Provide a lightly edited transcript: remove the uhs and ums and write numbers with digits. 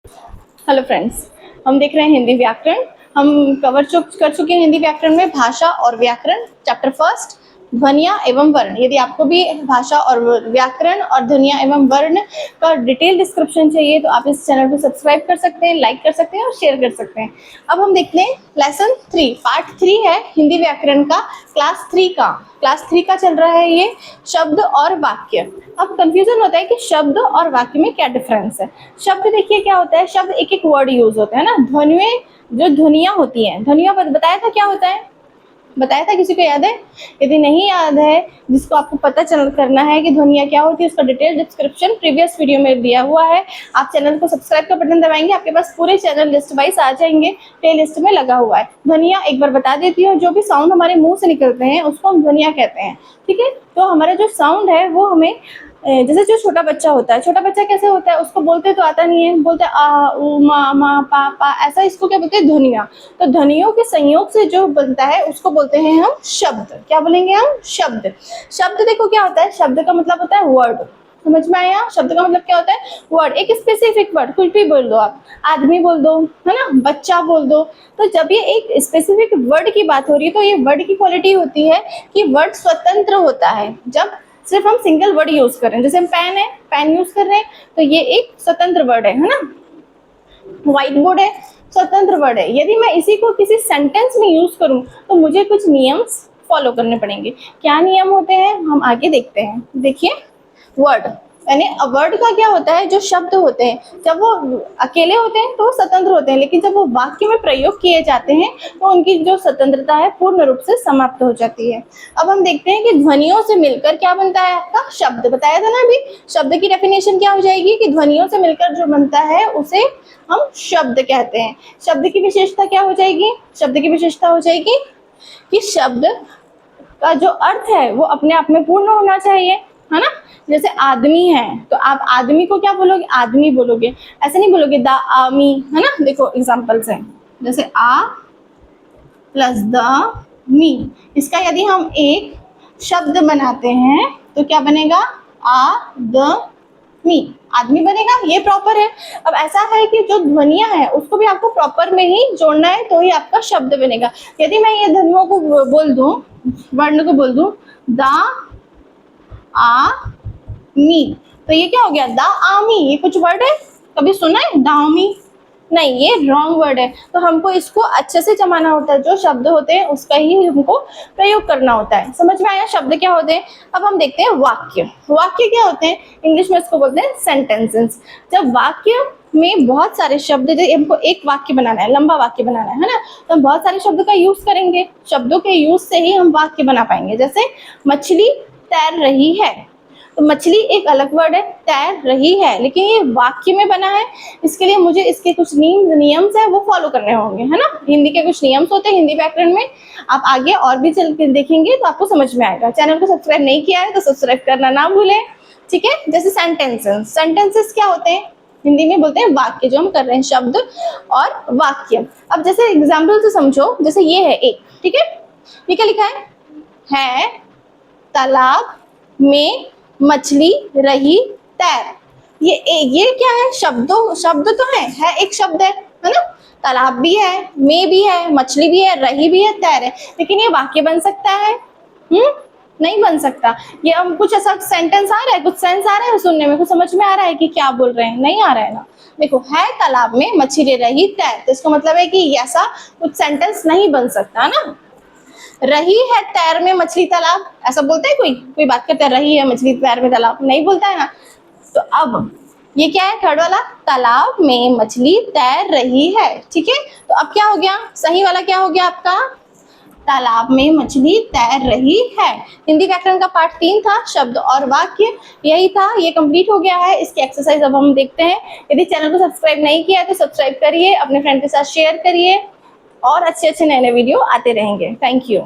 Hello friends, हम देख रहे हैं हिंदी व्याकरण। हम कर चुके हैं हिंदी व्याकरण में भाषा और व्याकरण, चैप्टर फर्स्ट, ध्वनियाँ एवं वर्ण। यदि आपको भी भाषा और व्याकरण और ध्वनियाँ एवं वर्ण का डिटेल डिस्क्रिप्शन चाहिए तो आप इस चैनल को सब्सक्राइब कर सकते हैं, लाइक कर सकते हैं और शेयर कर सकते हैं। अब हम देखते हैं लेसन 3, पार्ट 3 है हिंदी व्याकरण का, क्लास 3 का चल रहा है ये, शब्द और वाक्य। अब कंफ्यूजन होता है कि शब्द और वाक्य में क्या डिफरेंस है। शब्द देखिए क्या होता है, शब्द एक एक वर्ड यूज होता है ना। ध्वनियाँ, जो ध्वनियाँ होती हैं, ध्वनियाँ बताया था क्या होता है, बताया था, किसी को याद है? यदि नहीं याद है, जिसको आपको पता चल करना है कि ध्वनियाँ क्या होती है, उसका डिटेल डिस्क्रिप्शन प्रीवियस वीडियो में दिया हुआ है। आप चैनल को सब्सक्राइब का बटन दबाएंगे, आपके पास पूरे चैनल लिस्ट वाइज आ जाएंगे, प्ले लिस्ट में लगा हुआ है। ध्वनियाँ एक बार बता देती हूँ, जो भी साउंड हमारे मुंह से निकलते हैं उसको हम ध्वनियाँ कहते हैं, ठीक है। तो हमारा जो साउंड है वो हमें, जैसे जो छोटा बच्चा होता है, छोटा बच्चा कैसे होता है, उसको बोलते तो आता नहीं है, बोलते आ उ मा पा, ऐसा, इसको क्या बोलते हैं, ध्वनियाँ। तो ध्वनियों के संयोग से जो बनता है उसको बोलते हैं हम शब्द। क्या बोलेंगे हम? शब्द। शब्द देखो क्या होता है, शब्द का मतलब होता है वर्ड। समझ में आया? शब्द का मतलब क्या होता है? वर्ड, एक स्पेसिफिक वर्ड, कुछ भी बोल दो आप, आदमी बोल दो, है ना, बच्चा बोल दो। तो जब ये एक स्पेसिफिक वर्ड की बात हो रही है तो ये वर्ड की क्वालिटी होती है कि वर्ड स्वतंत्र होता है। जब सिर्फ हम सिंगल वर्ड यूज कर रहे हैं, जैसे हम पेन है, पेन यूज कर रहे हैं, तो ये एक स्वतंत्र वर्ड है ना। व्हाइट बोर्ड है, स्वतंत्र वर्ड है। यदि मैं इसी को किसी सेंटेंस में यूज करूं तो मुझे कुछ नियम्स फॉलो करने पड़ेंगे। क्या नियम होते हैं हम आगे देखते हैं। देखिए, वर्ड यानी वर्ड का क्या होता है, जो शब्द होते हैं जब वो अकेले होते हैं तो वो स्वतंत्र होते हैं, लेकिन जब वो वाक्य में प्रयोग किए जाते हैं तो उनकी जो स्वतंत्रता है पूर्ण रूप से समाप्त हो जाती है। अब हम देखते हैं कि ध्वनियों से मिलकर क्या बनता है आपका शब्द। बताया था ना अभी, शब्द की डेफिनेशन क्या हो जाएगी कि ध्वनियों से मिलकर जो बनता है उसे हम शब्द कहते हैं। शब्द की विशेषता क्या हो जाएगी? शब्द की विशेषता हो जाएगी कि शब्द का जो अर्थ है वो अपने आप में पूर्ण होना चाहिए, है ना। जैसे आदमी है तो आप आदमी को क्या बोलोगे? आदमी बोलोगे, ऐसे नहीं बोलोगे द आमी, है ना। देखो एग्जांपल्स हैं, जैसे आ प्लस द मी, इसका यदि हम एक शब्द बनाते हैं तो क्या बनेगा? आ द मी, आदमी बनेगा, ये प्रॉपर है। अब ऐसा है कि जो ध्वनियां है उसको भी आपको प्रॉपर में ही जोड़ना है तो ही आपका शब्द बनेगा। यदि मैं ये ध्वनियों को बोल दूं, वर्ण को बोल दूं, द आ मी, तो ये क्या हो गया? द आमी। ये कुछ वर्ड है, कभी सुना है दामी? नहीं, ये रॉन्ग वर्ड है। तो हमको इसको अच्छे से जमाना होता है, जो शब्द होते हैं उसका ही हमको प्रयोग करना होता है। समझ में आया शब्द क्या होते हैं? अब हम देखते हैं वाक्य। वाक्य क्या होते हैं? इंग्लिश में इसको बोलते हैं सेंटेंसेस। जब वाक्य में बहुत सारे शब्द, हमको एक वाक्य बनाना है, लंबा वाक्य बनाना है ना, तो हम बहुत सारे शब्दों का यूज करेंगे। शब्दों के यूज से ही हम वाक्य बना पाएंगे। जैसे मछली तैर रही है, तो मछली एक अलग वर्ड है, तैर रही है, लेकिन ये वाक्य में बना है, इसके लिए मुझे इसके कुछ नियम्स है वो फॉलो करने होंगे, है ना। हिंदी के कुछ नियम्स होते हैं हिंदी व्याकरण में, आप आगे और भी चल के देखेंगे तो आपको समझ में आएगा। चैनल को सब्सक्राइब नहीं किया है तो सब्सक्राइब करना ना भूलें, ठीक है। जैसे सेंटेंसेस, सेंटेंसेस क्या होते हैं? हिंदी में बोलते हैं वाक्य, जो हम कर रहे हैं शब्द और वाक्य। अब जैसे एग्जाम्पल से समझो, जैसे ये है एक, ठीक है, ये क्या लिखा है तालाब में मछली रही तैर। ये क्या है? शब्द तो है एक शब्द है ना। तालाब भी है, में भी है, मछली भी है, रही भी है, तैर है, लेकिन ये वाक्य बन सकता है? नहीं बन सकता। ये हम कुछ ऐसा सेंटेंस आ रहा है, कुछ सेंस आ रहा है सुनने में, कुछ समझ में आ रहा है कि क्या बोल रहे हैं? नहीं आ रहा है ना। देखो, है तालाब में मछली रही तैर, तो इसका मतलब है कि ऐसा कुछ सेंटेंस नहीं बन सकता ना। रही है तैर में मछली तालाब, ऐसा बोलता है कोई बात करता है रही है मछली तैर में तालाब? नहीं बोलता है ना। तो अब ये क्या है? थर्ड वाला, तालाब में मछली तैर रही है, ठीक है। तो अब क्या हो गया? सही वाला क्या हो गया आपका? तालाब में मछली तैर रही है। हिंदी व्याकरण का पार्ट 3 था, शब्द और वाक्य, यही था, ये कंप्लीट हो गया है। इसकी एक्सरसाइज अब हम देखते हैं। यदि चैनल को सब्सक्राइब नहीं किया है तो सब्सक्राइब करिए, अपने फ्रेंड के साथ शेयर करिए, और अच्छे अच्छे नए नए वीडियो आते रहेंगे। Thank you.